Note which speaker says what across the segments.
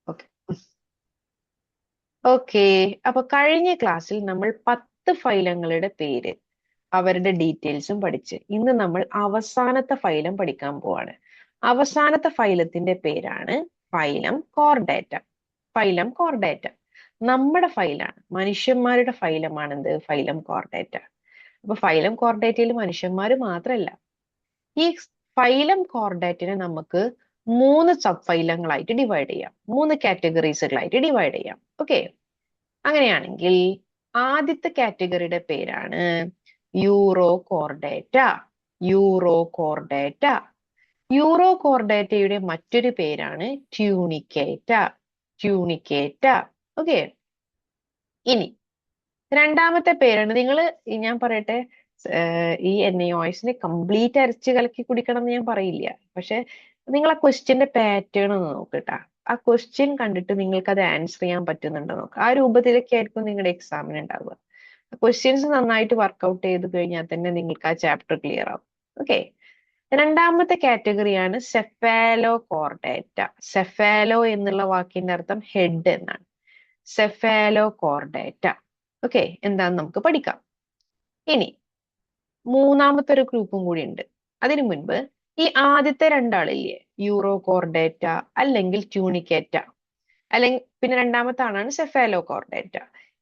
Speaker 1: Okay okay. അപ്പൊ കഴിഞ്ഞ ക്ലാസ്സിൽ നമ്മൾ 10 ഫൈലങ്ങളുടെ പേര് അവരുടെ ഡീറ്റെയിൽസും പഠിച്ച് ഇന്ന് നമ്മൾ അവസാനത്തെ ഫൈലം പഠിക്കാൻ പോവാണ്. അവസാനത്തെ ഫൈലത്തിന്റെ പേരാണ് ഫൈലം കോർഡേറ്റ. ഫൈലം കോർഡേറ്റ നമ്മുടെ ഫൈലാണ്, മനുഷ്യന്മാരുടെ ഫൈലമാണ് എന്ത് ഫൈലം കോർഡേറ്റ. അപ്പൊ ഫൈലം കോർഡേറ്റയിൽ മനുഷ്യന്മാർ മാത്രമല്ല. ഈ ഫൈലം കോർഡേറ്റിനെ നമുക്ക് 3 സബ് ഫൈലങ്ങളായിട്ട് ഡിവൈഡ് ചെയ്യാം, 3 കാറ്റഗറീസുകളായിട്ട് ഡിവൈഡ് ചെയ്യാം. ഓക്കെ, അങ്ങനെയാണെങ്കിൽ ആദ്യത്തെ കാറ്റഗറിയുടെ പേരാണ് യൂറോ കോർഡേറ്റ. Urochordata. യൂറോ കോർഡേറ്റയുടെ മറ്റൊരു പേരാണ് ട്യൂണിക്കേറ്റ. ട്യൂണിക്കേറ്റ. ഓക്കെ, ഇനി രണ്ടാമത്തെ പേരാണ്, നിങ്ങൾ ഞാൻ പറയട്ടെ, ഈ NIOSനെ കംപ്ലീറ്റ് അരച്ച് കലക്കി കുടിക്കണം എന്ന് ഞാൻ പറയില്ല. പക്ഷെ നിങ്ങൾ ആ ക്വസ്റ്റ്യന്റെ പാറ്റേൺ ഒന്ന് നോക്കട്ടാ. ആ ക്വസ്റ്റ്യൻ കണ്ടിട്ട് നിങ്ങൾക്ക് അത് ആൻസർ ചെയ്യാൻ പറ്റുന്നുണ്ടോ നോക്കുക. ആ രൂപത്തിലൊക്കെ ആയിരിക്കും നിങ്ങളുടെ എക്സാമിന് ഉണ്ടാവുക. ക്വസ്റ്റ്യൻസ് നന്നായിട്ട് വർക്ക്ഔട്ട് ചെയ്ത് കഴിഞ്ഞാൽ തന്നെ നിങ്ങൾക്ക് ആ ചാപ്റ്റർ ക്ലിയർ ആവും. ഓക്കെ, രണ്ടാമത്തെ കാറ്റഗറിയാണ് സെഫാലോ കോർഡേറ്റ. സെഫാലോ എന്നുള്ള വാക്കിന്റെ അർത്ഥം ഹെഡ് എന്നാണ്. Cephalo Chordata. ഓക്കെ, എന്താന്ന് നമുക്ക് പഠിക്കാം. ഇനി മൂന്നാമത്തെ ഒരു ഗ്രൂപ്പും കൂടി ഉണ്ട്. അതിനു മുൻപ് ഈ ആദ്യത്തെ രണ്ടാളില്ലേ, യൂറോ കോർഡേറ്റ അല്ലെങ്കിൽ ട്യൂണിക്കേറ്റ, അല്ലെങ്കിൽ പിന്നെ രണ്ടാമത്തെ ആളാണ് സെഫാലോ കോർഡേറ്റ.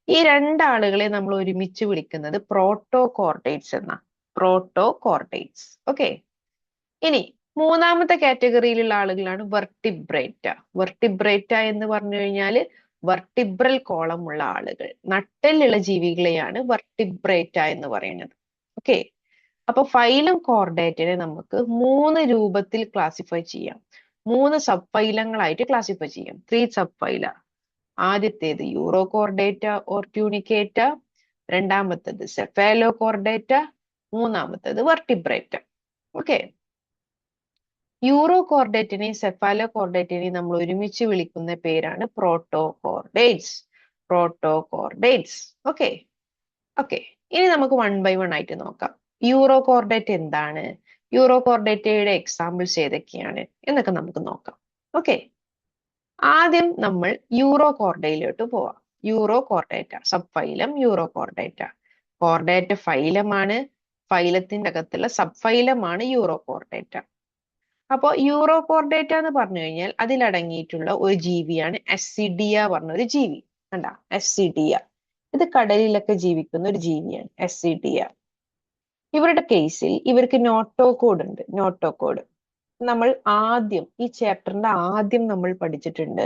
Speaker 1: ഈ രണ്ടാളുകളെ നമ്മൾ ഒരുമിച്ച് വിളിക്കുന്നത് പ്രോട്ടോ കോർഡേറ്റ്സ് എന്ന. Proto chordates. ഓക്കെ, ഇനി മൂന്നാമത്തെ കാറ്റഗറിയിലുള്ള ആളുകളാണ് വെർട്ടിബ്രേറ്റ. വെർട്ടിബ്രേറ്റ എന്ന് പറഞ്ഞു കഴിഞ്ഞാൽ വെർട്ടിബ്രൽ കോളം ഉള്ള ആളുകൾ, നട്ടെല്ലുള്ള ജീവികളെയാണ് വെർട്ടിബ്രേറ്റ എന്ന് പറയുന്നത്. ഓക്കെ, അപ്പൊ ഫൈലം കോർഡേറ്റിനെ നമുക്ക് 3 രൂപത്തിൽ ക്ലാസിഫൈ ചെയ്യാം. 3 സബ് ഫൈലങ്ങളായിട്ട് ക്ലാസിഫൈ ചെയ്യാം. 3 സബ് ഫൈല. ആദ്യത്തേത് യൂറോ കോർഡേറ്റ ഓർ ട്യൂണിക്കേറ്റ, രണ്ടാമത്തേത് സെഫാലോ കോർഡേറ്റ, മൂന്നാമത്തേത് വെർട്ടിബ്രേറ്റ. ഓക്കെ, യൂറോ കോർഡേറ്റിനെയും സെഫാലോ കോർഡേറ്റിനെയും നമ്മൾ ഒരുമിച്ച് വിളിക്കുന്ന പേരാണ് proto chordates. Proto chordates. Okay okay, ഇനി നമുക്ക് 1 ബൈ 1 ആയിട്ട് നോക്കാം. യൂറോ കോർഡേറ്റ് എന്താണ്, യൂറോ കോർഡേറ്റയുടെ എക്സാമ്പിൾസ് ഏതൊക്കെയാണ് എന്നൊക്കെ നമുക്ക് നോക്കാം. ഓക്കെ, ആദ്യം നമ്മൾ യൂറോ കോർഡയിലോട്ട് പോവാം. Urochordata sub phylum urochordata. Chordata ഫൈലമാണ്, ഫൈലത്തിന്റെ അകത്തുള്ള സബ് ഫൈലമാണ് യൂറോ കോർഡേറ്റ. അപ്പൊ യൂറോ കോർഡേറ്റ എന്ന് പറഞ്ഞു കഴിഞ്ഞാൽ അതിലടങ്ങിയിട്ടുള്ള ഒരു ജീവിയാണ് അസിഡിയ പറഞ്ഞ ഒരു ജീവി. കണ്ട, അസിഡിയ. ഇത് കടലിലൊക്കെ ജീവിക്കുന്ന ഒരു ജീവിയാണ് അസിഡിയ. ഇവരുടെ കേസിൽ ഇവർക്ക് നോട്ടോകോഡ് ഉണ്ട്. നോട്ടോകോഡ് നമ്മൾ ആദ്യം ഈ ചാപ്റ്ററിന്റെ ആദ്യം നമ്മൾ പഠിച്ചിട്ടുണ്ട്.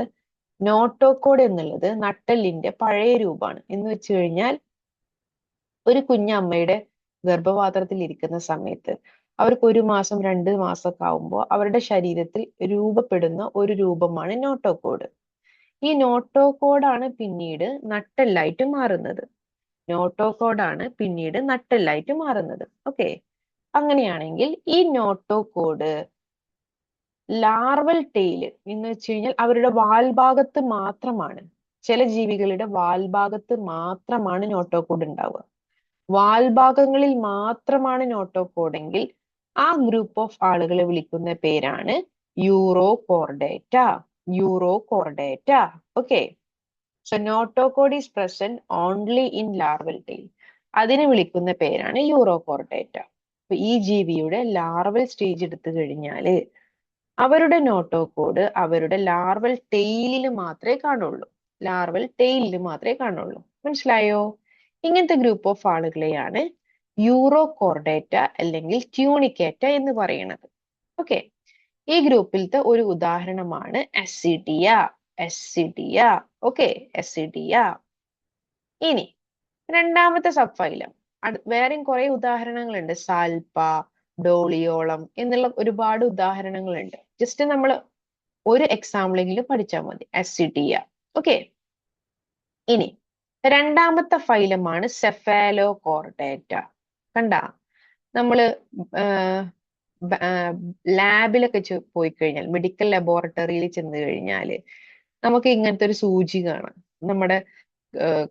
Speaker 1: നോട്ടോകോഡ് എന്നുള്ളത് നട്ടെല്ലിന്റെ പഴയ രൂപമാണ്. എന്ന് വെച്ച് കഴിഞ്ഞാൽ ഒരു കുഞ്ഞമ്മയുടെ ഗർഭപാത്രത്തിൽ ഇരിക്കുന്ന സമയത്ത് അവർക്ക് 1 മാസം 2 മാസമൊക്കെ ആവുമ്പോൾ അവരുടെ ശരീരത്തിൽ രൂപപ്പെടുന്ന ഒരു രൂപമാണ് നോട്ടോകോഡ്. ഈ നോട്ടോകോഡാണ് പിന്നീട് നട്ടെല്ലായിട്ട് മാറുന്നത്. നോട്ടോകോഡാണ് പിന്നീട് നട്ടെല്ലായിട്ട് മാറുന്നത്. ഓക്കെ, അങ്ങനെയാണെങ്കിൽ ഈ നോട്ടോകോഡ് ലാർവൽ ടെയില് എന്ന് വെച്ച് കഴിഞ്ഞാൽ അവരുടെ വാൽഭാഗത്ത് മാത്രമാണ്, ചില ജീവികളുടെ വാൽഭാഗത്ത് മാത്രമാണ് നോട്ടോകോഡ് ഉണ്ടാവുക. വാൽഭാഗങ്ങളിൽ മാത്രമാണ് നോട്ടോകോഡെങ്കിൽ ആ ഗ്രൂപ്പ് ഓഫ് ആളുകളെ വിളിക്കുന്ന പേരാണ് urochordata. Urochordata. Okay, so notochord is present only in larval tail. അതിനെ വിളിക്കുന്ന പേരാണ് യൂറോ കോർഡേറ്റ. അപ്പൊ ഈ ജീവിയുടെ ലാർവൽ സ്റ്റേജ് എടുത്തു കഴിഞ്ഞാല് അവരുടെ നോട്ടോകോഡ് അവരുടെ ലാർവൽ ടെയിലിൽ മാത്രമേ കാണുള്ളൂ. ലാർവൽ ടെയിലിൽ മാത്രമേ കാണുള്ളൂ. മനസ്സിലായോ? ഇങ്ങനത്തെ ഗ്രൂപ്പ് ഓഫ് ആളുകളെയാണ് യൂറോ കോർഡേറ്റ അല്ലെങ്കിൽ ട്യൂണിക്കേറ്റ എന്ന് പറയുന്നത്. ഓക്കെ, ഈ ഗ്രൂപ്പിലത്തെ ഒരു ഉദാഹരണമാണ് അസിഡിയ. അസിഡിയ. Okay, Ascidia. ഇനി രണ്ടാമത്തെ സബ് ഫൈലം, വേറെയും കുറെ ഉദാഹരണങ്ങളുണ്ട്. സാൽപ്പ, ഡോളിയോളം എന്നുള്ള ഒരുപാട് ഉദാഹരണങ്ങളുണ്ട്. ജസ്റ്റ് നമ്മൾ ഒരു എക്സാമ്പിളെങ്കിലും പഠിച്ചാൽ മതി. അസിഡിയ. ഓക്കെ, ഇനി രണ്ടാമത്തെ ഫൈലമാണ് സെഫാലോ കോർഡേറ്റ. കണ്ട, നമ്മള് ലാബിലൊക്കെ പോയി കഴിഞ്ഞാൽ, മെഡിക്കൽ ലബോറട്ടറിയിൽ ചെന്ന് കഴിഞ്ഞാല് നമുക്ക് ഇങ്ങനത്തെ ഒരു സൂചി കാണാം. നമ്മുടെ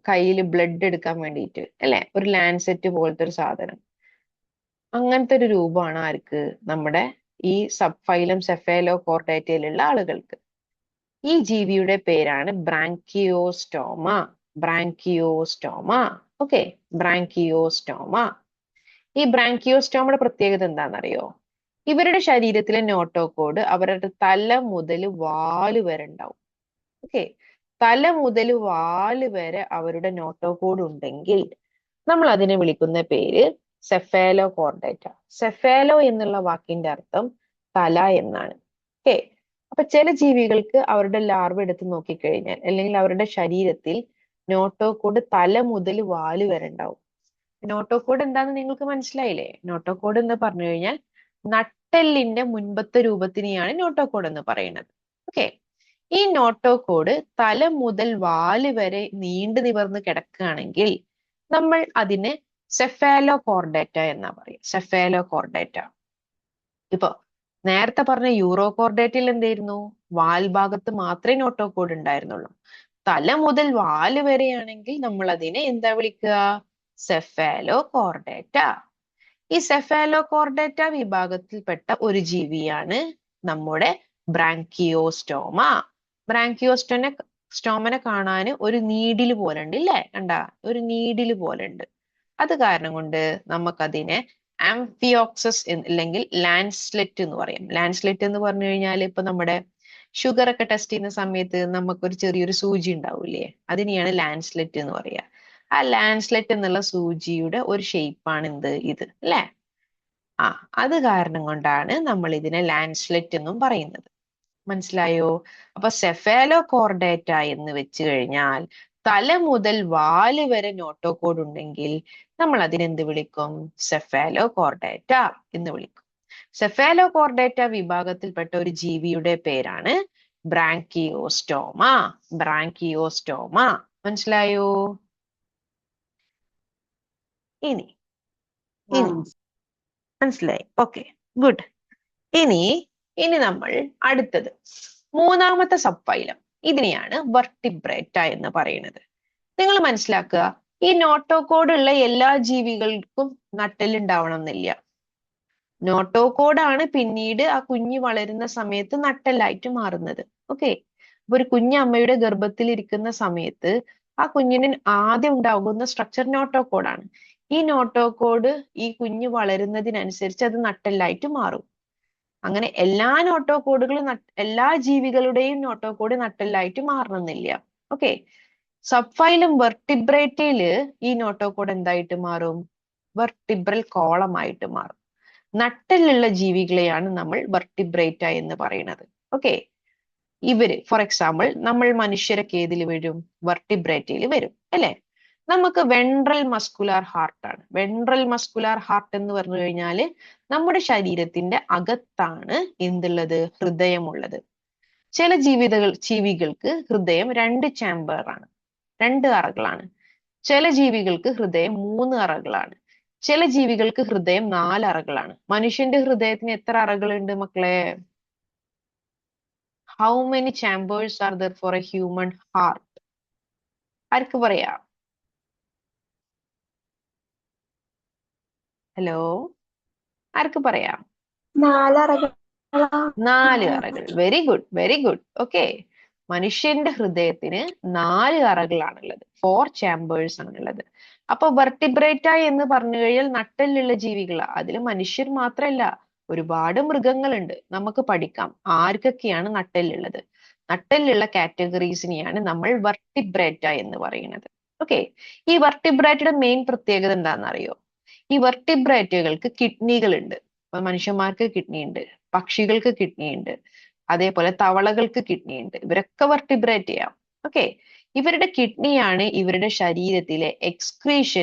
Speaker 1: കയ്യിൽ ബ്ലഡ് എടുക്കാൻ വേണ്ടിയിട്ട് അല്ലെ, ഒരു ലാൻസെറ്റ് പോലത്തെ ഒരു സാധനം. അങ്ങനത്തെ ഒരു രൂപമാണ് ആർക്ക്, നമ്മുടെ ഈ സബ് ഫൈലം സെഫാലോ കോർഡേറ്റയിലുള്ള ആളുകൾക്ക്. ഈ ജീവിയുടെ പേരാണ് ബ്രാങ്കിയോസ്റ്റോമ. ബ്രാങ്കിയോസ്റ്റോമ. ഓക്കെ, ബ്രാങ്കിയോസ്റ്റോമ. ഈ ബ്രാങ്കിയോസ്റ്റോമയുടെ പ്രത്യേകത എന്താണെന്നറിയോ? ഇവരുടെ ശരീരത്തിലെ നോട്ടോകോഡ് അവരുടെ തല മുതൽ വാല് വരെ ഉണ്ടാവും. ഓക്കെ, തല മുതൽ വാല് വരെ അവരുടെ നോട്ടോകോഡ് ഉണ്ടെങ്കിൽ നമ്മൾ അതിനെ വിളിക്കുന്ന പേര് സെഫാലോ കോർഡേറ്റ. സെഫാലോ എന്നുള്ള വാക്കിന്റെ അർത്ഥം തല എന്നാണ്. ഓക്കെ, അപ്പൊ ചില ജീവികൾക്ക് അവരുടെ ലാർവ എടുത്ത് നോക്കിക്കഴിഞ്ഞാൽ അല്ലെങ്കിൽ അവരുടെ ശരീരത്തിൽ നോട്ടോകോഡ് തല മുതൽ വാല് വരെ ഉണ്ടാവും. നോട്ടോകോഡ് എന്താന്ന് നിങ്ങൾക്ക് മനസ്സിലായില്ലേ? നോട്ടോകോഡ് എന്ന് പറഞ്ഞു കഴിഞ്ഞാൽ നട്ടെല്ലിന്റെ മുൻപത്തെ രൂപത്തിനെയാണ് നോട്ടോകോഡ് എന്ന് പറയുന്നത്. ഓക്കെ, ഈ നോട്ടോകോഡ് തല മുതൽ വാല് വരെ നീണ്ടു നിവർന്ന് കിടക്കുകയാണെങ്കിൽ നമ്മൾ അതിനെ സെഫാലോ കോർഡേറ്റ എന്നാ പറയുക. Cephalo Chordata. ഇപ്പൊ നേരത്തെ പറഞ്ഞ യൂറോ കോർഡേറ്റയിൽ എന്തായിരുന്നു? വാൽഭാഗത്ത് മാത്രമേ നോട്ടോകോഡ് ഉണ്ടായിരുന്നുള്ളൂ. തല മുതൽ വാല് വരെയാണെങ്കിൽ നമ്മൾ അതിനെ എന്താ വിളിക്കുക? Cephalo Chordata. ഈ സെഫാലോ കോർഡേറ്റ വിഭാഗത്തിൽപ്പെട്ട ഒരു ജീവിയാണ് നമ്മുടെ ബ്രാങ്കിയോസ്റ്റോമ. ബ്രാങ്കിയോസ്റ്റോമനെ കാണാൻ ഒരു നീഡില് പോലെ ഉണ്ട് ഇല്ലേ? കണ്ട, ഒരു നീഡില് പോലെ ഉണ്ട്. അത് കാരണം കൊണ്ട് നമുക്കതിനെ ആംഫിയോക്സസ് അല്ലെങ്കിൽ ലാൻസ്ലെറ്റ് എന്ന് പറയും. ലാൻസ്ലെറ്റ് എന്ന് പറഞ്ഞു കഴിഞ്ഞാൽ ഇപ്പൊ നമ്മുടെ ഷുഗർ ഒക്കെ ടെസ്റ്റ് ചെയ്യുന്ന സമയത്ത് നമുക്കൊരു ചെറിയൊരു സൂചി ഉണ്ടാവൂലേ? അതിനെയാണ് ലാൻസ്ലെറ്റ് എന്ന് പറയുക. ആ ലാൻസ്ലെറ്റ് എന്നുള്ള സൂചിയുടെ ഒരു ഷേപ്പാണ് ഇത് അല്ലേ? അത് കാരണം കൊണ്ടാണ് നമ്മൾ ഇതിനെ ലാൻസ്ലെറ്റ് എന്നും പറയുന്നത്. മനസ്സിലായോ? അപ്പൊ സെഫാലോ കോർഡേറ്റ എന്ന് വെച്ച് കഴിഞ്ഞാൽ തല മുതൽ വാല് വരെ നോട്ടോകോഡ് ഉണ്ടെങ്കിൽ നമ്മൾ അതിനെന്ത് വിളിക്കും? സെഫാലോ കോർഡേറ്റ എന്ന് വിളിക്കും. സെഫാലോ കോർഡേറ്റ വിഭാഗത്തിൽപ്പെട്ട ഒരു ജീവിയുടെ പേരാണ് ബ്രാങ്കിയോസ്റ്റോമ. ബ്രാങ്കിയോസ്റ്റോമ. മനസ്സിലായോ? ഇനി മനസ്സിലായി? Okay, good. ഇനി നമ്മൾ അടുത്തത് മൂന്നാമത്തെ സബ് ഫൈലം. ഇതിനെയാണ് വെർട്ടിബ്രേറ്റ എന്ന് പറയുന്നത്. നിങ്ങൾ മനസ്സിലാക്കുക, ഈ നോട്ടോകോഡ് ഉള്ള എല്ലാ ജീവികൾക്കും നട്ടെല്ലുണ്ടാവണം എന്നില്ല. നോട്ടോകോഡാണ് പിന്നീട് ആ കുഞ്ഞ് വളരുന്ന സമയത്ത് നട്ടെല്ലായിട്ട് മാറുന്നത്. ഓക്കെ, അപ്പൊ ഒരു കുഞ്ഞ് അമ്മയുടെ ഗർഭത്തിൽ ഇരിക്കുന്ന സമയത്ത് ആ കുഞ്ഞിന് ആദ്യം ഉണ്ടാകുന്ന സ്ട്രക്ചർ നോട്ടോകോഡാണ്. ഈ നോട്ടോകോഡ് ഈ കുഞ്ഞ് വളരുന്നതിനനുസരിച്ച് അത് നട്ടെല്ലായിട്ട് മാറും. അങ്ങനെ എല്ലാ നോട്ടോകോഡുകളും എല്ലാ ജീവികളുടെയും നോട്ടോകോഡ് നട്ടെല്ലായിട്ട് മാറണമെന്നില്ല. ഓക്കെ, സബ് ഫൈലം വെർട്ടിബ്രേറ്റയില് ഈ നോട്ടോകോഡ് എന്തായിട്ട് മാറും? വെർട്ടിബ്രൽ കോളമായിട്ട് മാറും. നട്ടെല്ലുള്ള ജീവികളെയാണ് നമ്മൾ വെർട്ടിബ്രേറ്റ എന്ന് പറയുന്നത്. ഓക്കെ, ഇവര് ഫോർ എക്സാമ്പിൾ നമ്മൾ മനുഷ്യരൊക്കെ ഏതിൽ വരും? വെർട്ടിബ്രേറ്റയിൽ വരും അല്ലെ? നമുക്ക് വെൻട്രൽ മസ്കുലാർ ഹാർട്ടാണ്. വെൻട്രൽ മസ്കുലാർ ഹാർട്ട് എന്ന് പറഞ്ഞു കഴിഞ്ഞാല് നമ്മുടെ ശരീരത്തിന്റെ അകത്താണ് എന്തുള്ളത്? ഹൃദയമുള്ളത്. ചില ജീവികൾക്ക് ഹൃദയം 2 ചാമ്പറാണ്, 2 അറകളാണ്. ചില ജീവികൾക്ക് ഹൃദയം 3 അറകളാണ്. ചില ജീവികൾക്ക് ഹൃദയം 4 അറകളാണ്. മനുഷ്യന്റെ ഹൃദയത്തിന് എത്ര അറകളുണ്ട് മക്കളെ? How many chambers are there for a human heart? ആർക്ക് പറയാം? ഹലോ, ആർക്ക് പറയാം?
Speaker 2: 4 അറകൾ.
Speaker 1: 4 അറകൾ. Very good, very good. Okay, മനുഷ്യന്റെ ഹൃദയത്തിന് 4 അറകളാണുള്ളത്. 4 ചാമ്പേഴ്സ് ആണുള്ളത്. അപ്പൊ വെർട്ടിബ്രേറ്റ എന്ന് പറഞ്ഞു കഴിഞ്ഞാൽ നട്ടെല്ലുള്ള ജീവികളാ. അതിൽ മനുഷ്യർ മാത്രമല്ല, ഒരുപാട് മൃഗങ്ങളുണ്ട്. നമുക്ക് പഠിക്കാം ആർക്കൊക്കെയാണ് നട്ടെല്ലുള്ളത്. നട്ടെല്ലുള്ള കാറ്റഗറീസിനെയാണ് നമ്മൾ വെർട്ടിബ്രേറ്റ എന്ന് പറയുന്നത്. ഓക്കെ, ഈ വെർട്ടിബ്രേറ്റയുടെ മെയിൻ പ്രത്യേകത എന്താണെന്നറിയോ? ഈ വെർട്ടിബ്രേറ്റുകൾക്ക് കിഡ്നികളുണ്ട്. ഇപ്പൊ മനുഷ്യന്മാർക്ക് കിഡ്നി ഉണ്ട്, പക്ഷികൾക്ക് കിഡ്നി ഉണ്ട്, അതേപോലെ തവളകൾക്ക് കിഡ്നി ഉണ്ട്. ഇവരൊക്കെ വെർട്ടിബ്രേറ്റ് ചെയ്യാം. ഓക്കെ, ഇവരുടെ കിഡ്നിയാണ് ഇവരുടെ ശരീരത്തിലെ എക്സ്ക്രീഷൻ